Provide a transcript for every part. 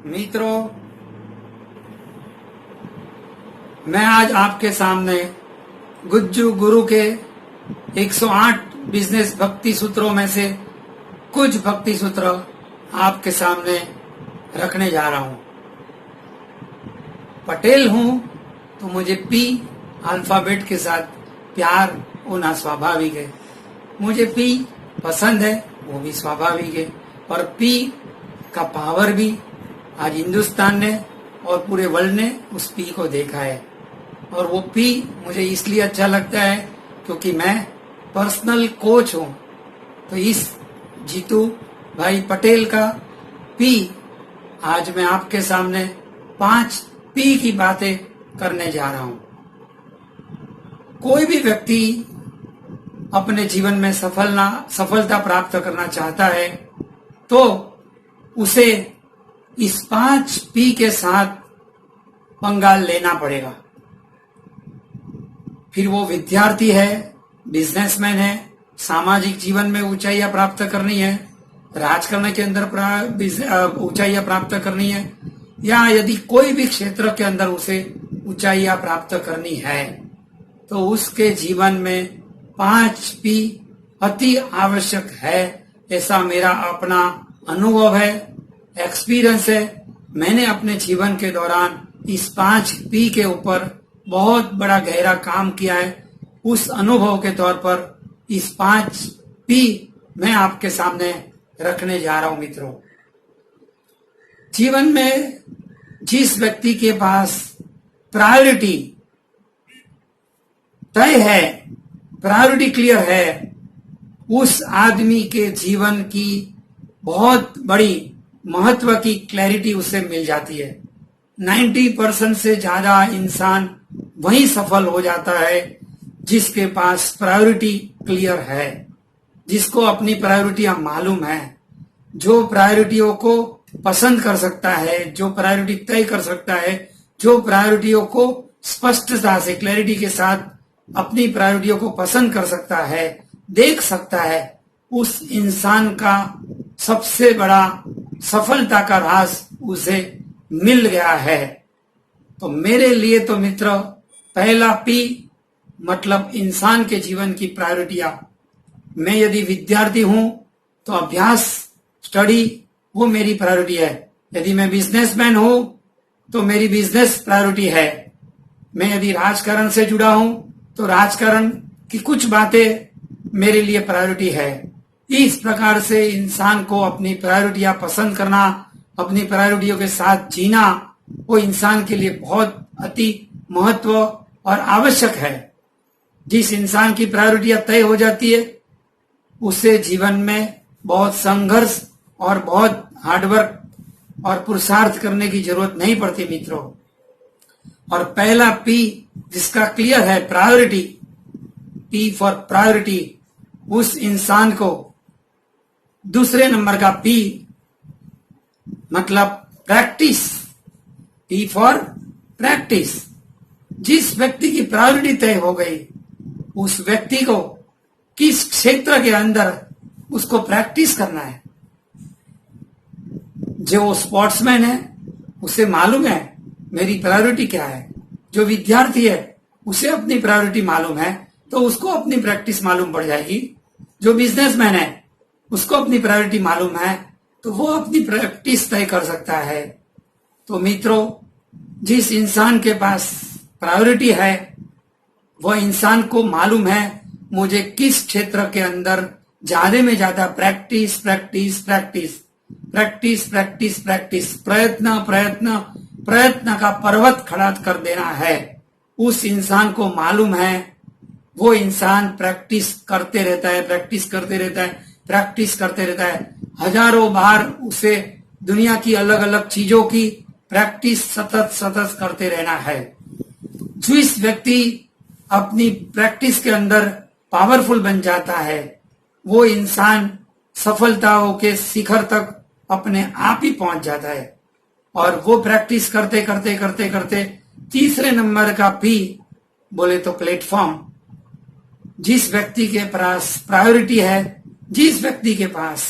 मित्रों, मैं आज आपके सामने गुज्जू गुरु के 108 बिजनेस भक्ति सूत्रों में से कुछ भक्ति सूत्र आपके सामने रखने जा रहा हूं। पटेल हूं तो मुझे पी अल्फाबेट के साथ प्यार होना स्वाभाविक है। मुझे पी पसंद है, वो भी स्वाभाविक है। और पी का पावर भी आज हिंदुस्तान ने और पूरे वर्ल्ड ने उस पी को देखा है। और वो पी मुझे इसलिए अच्छा लगता है क्योंकि मैं पर्सनल कोच हूं। तो इस जीतू भाई पटेल का पी आज मैं आपके सामने 5 पी की बातें करने जा रहा हूं। कोई भी व्यक्ति अपने जीवन में सफलता प्राप्त करना चाहता है तो उसे इस 5 पी के साथ पंगा लेना पड़ेगा। फिर वो विद्यार्थी है, बिजनेसमैन है, सामाजिक जीवन में ऊंचाइयां प्राप्त करनी है, राजकारण के अंदर ऊंचाइयां प्राप्त करनी है, या यदि कोई भी क्षेत्र के अंदर उसे ऊंचाइयां प्राप्त करनी है तो उसके जीवन में 5 पी अति आवश्यक है। ऐसा मेरा अपना अनुभव है, एक्सपीरियंस है। मैंने अपने जीवन के दौरान इस 5 पी के ऊपर बहुत बड़ा गहरा काम किया है। उस अनुभव के तौर पर इस 5 पी मैं आपके सामने रखने जा रहा हूं। मित्रों, जीवन में जिस व्यक्ति के पास प्रायोरिटी तय है, प्रायोरिटी क्लियर है, उस आदमी के जीवन की बहुत बड़ी महत्व की क्लैरिटी उसे मिल जाती है। 90% से ज्यादा इंसान वही सफल हो जाता है जिसके पास प्रायोरिटी क्लियर है, जिसको अपनी प्रायोरिटियां मालूम है, जो प्रायोरिटियों को पसंद कर सकता है, जो प्रायोरिटी तय कर सकता है, जो प्रायोरिटियों को स्पष्टता से क्लैरिटी के साथ अपनी प्रायोरिटियों को पसंद कर सकता है, देख सकता है। उस इंसान का सबसे बड़ा सफलता का राज उसे मिल गया है। तो मेरे लिए तो मित्र पहला पी मतलब इंसान के जीवन की प्रायोरिटियां। मैं यदि विद्यार्थी हूं तो अभ्यास, स्टडी वो मेरी प्रायोरिटी है। यदि मैं बिजनेसमैन हूं तो मेरी बिजनेस प्रायोरिटी है। मैं यदि राजकारण से जुड़ा हूं तो राजकारण की कुछ बातें मेरे लिए प्रायोरिटी है। इस प्रकार से इंसान को अपनी प्रायोरिटियां पसंद करना, अपनी प्रायोरिटियों के साथ जीना, वो इंसान के लिए बहुत अति महत्व और आवश्यक है। जिस इंसान की प्रायोरिटियां तय हो जाती है उसे जीवन में बहुत संघर्ष और बहुत हार्डवर्क और पुरुषार्थ करने की जरूरत नहीं पड़ती मित्रों। और पहला पी जिसका क्लियर है, प्रायोरिटी, पी फॉर प्रायोरिटी, उस इंसान को दूसरे नंबर का पी मतलब प्रैक्टिस, पी फॉर प्रैक्टिस। जिस व्यक्ति की प्रायोरिटी तय हो गई उस व्यक्ति को किस क्षेत्र के अंदर उसको प्रैक्टिस करना है। जो स्पोर्ट्समैन है उसे मालूम है मेरी प्रायोरिटी क्या है। जो विद्यार्थी है उसे अपनी प्रायोरिटी मालूम है तो उसको अपनी प्रैक्टिस मालूम पड़ जाएगी। जो बिजनेसमैन है उसको अपनी प्रायोरिटी मालूम है तो वो अपनी प्रैक्टिस तय कर सकता है। तो मित्रों, जिस इंसान के पास प्रायोरिटी है वह इंसान को मालूम है मुझे किस क्षेत्र के अंदर ज्यादा में ज्यादा practice practice practice practice practice practice प्रयत्न प्रयत्न प्रयत्न का पर्वत खड़ा कर देना है। उस इंसान को मालूम है, वो इंसान प्रैक्टिस करते रहता है, प्रैक्टिस करते रहता है, प्रैक्टिस करते रहता है। हजारों बार उसे दुनिया की अलग अलग चीजों की प्रैक्टिस सतत करते रहना है। जिस व्यक्ति अपनी प्रैक्टिस के अंदर पावरफुल बन जाता है वो इंसान सफलताओं के शिखर तक अपने आप ही पहुंच जाता है। और वो प्रैक्टिस करते करते करते करते तीसरे नंबर का पी बोले तो प्लेटफॉर्म। जिस व्यक्ति के पास प्रायोरिटी है, जिस व्यक्ति के पास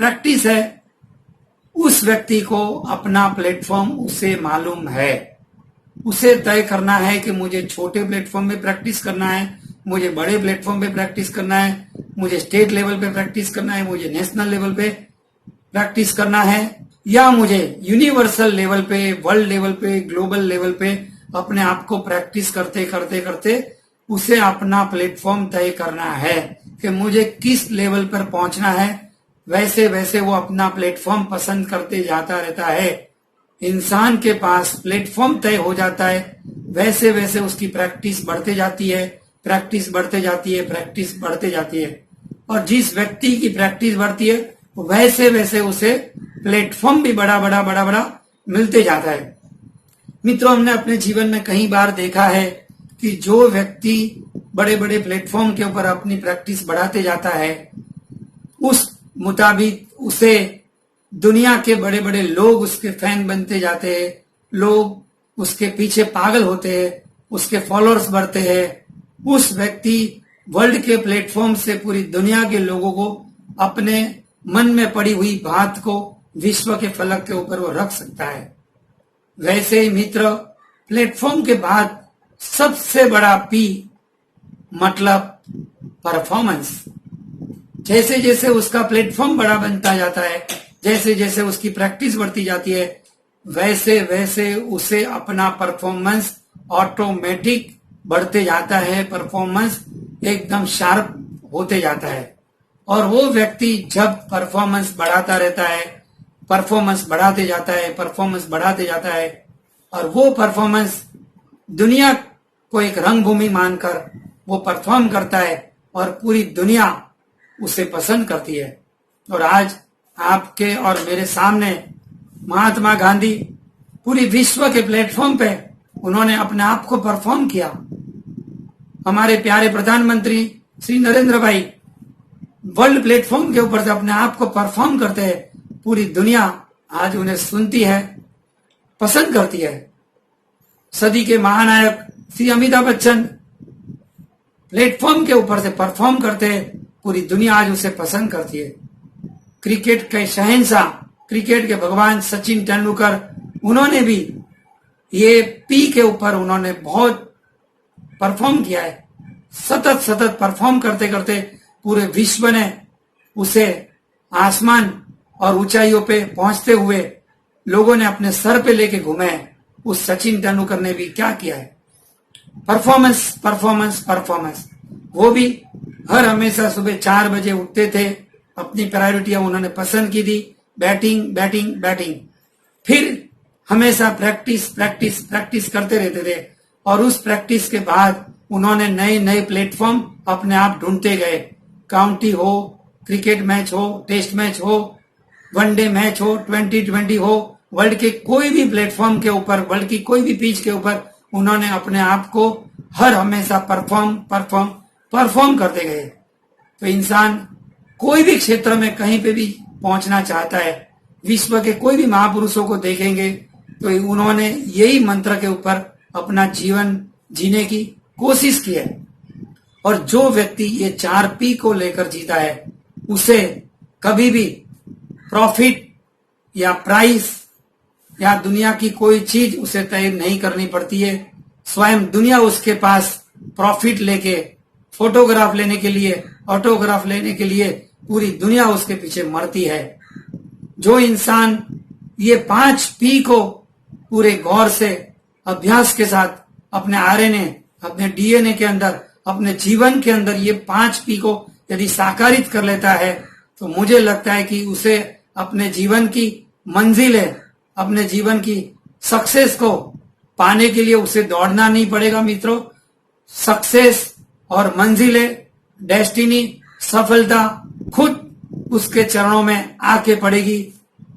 प्रैक्टिस है, उस व्यक्ति को अपना प्लेटफॉर्म उसे मालूम है। उसे तय करना है कि मुझे छोटे प्लेटफॉर्म में प्रैक्टिस करना है, मुझे बड़े प्लेटफॉर्म पे प्रैक्टिस करना है, मुझे स्टेट लेवल पे प्रैक्टिस करना है, मुझे नेशनल लेवल पे प्रैक्टिस करना है, या मुझे यूनिवर्सल लेवल पे, वर्ल्ड लेवल पे, ग्लोबल लेवल पे अपने आप को प्रैक्टिस करते करते करते उसे अपना प्लेटफॉर्म तय करना है कि मुझे किस लेवल पर पहुंचना है। वैसे वैसे वो अपना प्लेटफॉर्म पसंद करते जाता रहता है। इंसान के पास प्लेटफॉर्म तय हो जाता है, वैसे वैसे उसकी प्रैक्टिस बढ़ते जाती है, प्रैक्टिस बढ़ते जाती है, प्रैक्टिस बढ़ते जाती है। और जिस व्यक्ति की प्रैक्टिस बढ़ती है वैसे वैसे उसे प्लेटफॉर्म भी बड़ा बड़ा बड़ा बड़ा मिलते जाता है। मित्रों, हमने अपने जीवन में कई बार देखा है कि जो व्यक्ति बड़े बड़े प्लेटफॉर्म के ऊपर अपनी प्रैक्टिस बढ़ाते जाता है, उस मुताबिक उसे दुनिया के बड़े बड़े लोग उसके फैन बनते जाते हैं, लोग उसके पीछे पागल होते हैं, उसके फॉलोअर्स बढ़ते हैं। उस व्यक्ति वर्ल्ड के प्लेटफॉर्म से पूरी दुनिया के लोगों को अपने मन में पड़ी हुई बात को विश्व के फलक के ऊपर वो रख सकता है। वैसे ही मित्र, प्लेटफॉर्म के बाद सबसे बड़ा पी मतलब परफॉर्मेंस। जैसे जैसे उसका प्लेटफॉर्म बड़ा बनता जाता है, जैसे जैसे उसकी प्रैक्टिस बढ़ती जाती है, वैसे वैसे उसे अपना परफॉर्मेंस ऑटोमेटिक बढ़ते जाता है, परफॉर्मेंस एकदम शार्प होते जाता है। और वो व्यक्ति जब परफॉर्मेंस बढ़ाता रहता है, परफॉर्मेंस बढ़ाते जाता है, परफॉर्मेंस बढ़ाते जाता है, और वो परफॉर्मेंस दुनिया को एक रंगभूमि मानकर वो परफॉर्म करता है और पूरी दुनिया उसे पसंद करती है। और आज आपके और मेरे सामने महात्मा गांधी पूरी विश्व के प्लेटफॉर्म पे उन्होंने अपने आप को परफॉर्म किया। हमारे प्यारे प्रधानमंत्री श्री नरेंद्र भाई वर्ल्ड प्लेटफॉर्म के ऊपर से अपने आप को परफॉर्म करते हैं। पूरी दुनिया आज उन्हें सुनती है, पसंद करती है। सदी के महानायक श्री अमिताभ बच्चन प्लेटफॉर्म के ऊपर से परफॉर्म करते हैं, पूरी दुनिया आज उसे पसंद करती है। क्रिकेट के शहंशाह, क्रिकेट के भगवान सचिन तेंदुलकर, उन्होंने भी ये पी के ऊपर उन्होंने बहुत परफॉर्म किया है। सतत सतत परफॉर्म करते करते पूरे विश्व ने उसे आसमान और ऊंचाइयों पे पहुंचते हुए लोगों ने अपने सर पे लेके घूमे हैं। उस सचिन तेंदुलकर ने भी क्या किया है, परफॉर्मेंस परफॉर्मेंस परफॉर्मेंस। वो भी हर हमेशा सुबह 4 बजे उठते थे, अपनी प्रायोरिटियां उन्होंने पसंद की थी, बैटिंग बैटिंग बैटिंग। फिर हमेशा प्रैक्टिस प्रैक्टिस प्रैक्टिस करते रहते थे, और उस प्रैक्टिस के बाद उन्होंने नए नए प्लेटफॉर्म अपने आप ढूंढते गए। काउंटी हो, क्रिकेट मैच हो, टेस्ट मैच हो, वनडे मैच हो, 2020 हो, वर्ल्ड के कोई भी प्लेटफॉर्म के ऊपर, वर्ल्ड की कोई भी पिच के ऊपर उन्होंने अपने आप को हर हमेशा परफॉर्म परफॉर्म परफॉर्म करते गए। तो इंसान कोई भी क्षेत्र में कहीं पे भी पहुंचना चाहता है, विश्व के कोई भी महापुरुषों को देखेंगे तो उन्होंने यही मंत्र के ऊपर अपना जीवन जीने की कोशिश की है। और जो व्यक्ति ये 4 पी को लेकर जीता है, उसे कभी भी प्रॉफिट या प्राइस या दुनिया की कोई चीज उसे तय नहीं करनी पड़ती है। स्वयं दुनिया उसके पास प्रॉफिट लेके, फोटोग्राफ लेने के लिए, ऑटोग्राफ लेने के लिए पूरी दुनिया उसके पीछे मरती है। जो इंसान ये 5 पी को पूरे गौर से अभ्यास के साथ अपने आरएनए, अपने डीएनए के अंदर, अपने जीवन के अंदर ये 5 पी को यदि साकारित कर लेता है, तो मुझे लगता है कि उसे अपने जीवन की मंजिलें, अपने जीवन की सक्सेस को पाने के लिए उसे दौड़ना नहीं पड़ेगा। मित्रों, सक्सेस और मंजिलें, डेस्टिनी, सफलता खुद उसके चरणों में आके पड़ेगी,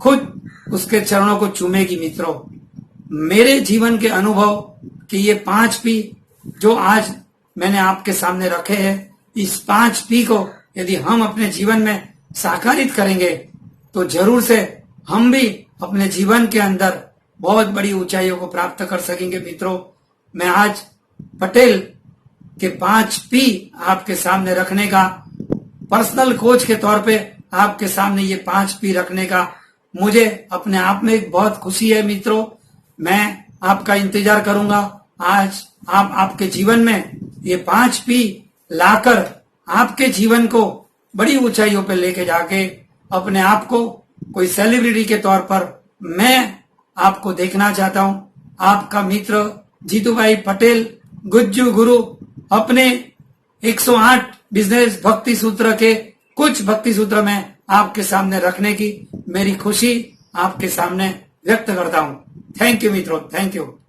खुद उसके चरणों को चूमेगी। मित्रों, मेरे जीवन के अनुभव कि ये 5 पी जो आज मैंने आपके सामने रखे हैं, इस 5 पी को यदि हम अपने जीवन में साकारित करेंगे तो जरूर से हम भी अपने जीवन के अंदर बहुत बड़ी ऊंचाइयों को प्राप्त कर सकेंगे। मित्रों, मैं आज पटेल के 5 पी आपके सामने रखने का, पर्सनल कोच के तौर पे आपके सामने ये 5 पी रखने का मुझे अपने आप में एक बहुत खुशी है मित्रों। मैं आपका इंतजार करूंगा। आज आप आपके जीवन में ये 5 P लाकर आपके जीवन को बड़ी ऊंचाइयों पर लेके जाके अपने आप को कोई सेलिब्रिटी के तौर पर मैं आपको देखना चाहता हूं। आपका मित्र जीतू भाई पटेल गुज्जू गुरु अपने 108 बिजनेस भक्ति सूत्र के कुछ भक्ति सूत्र में आपके सामने रखने की मेरी खुशी आपके सामने व्यक्त करता हूं। थैंक यू मित्रों, थैंक यू।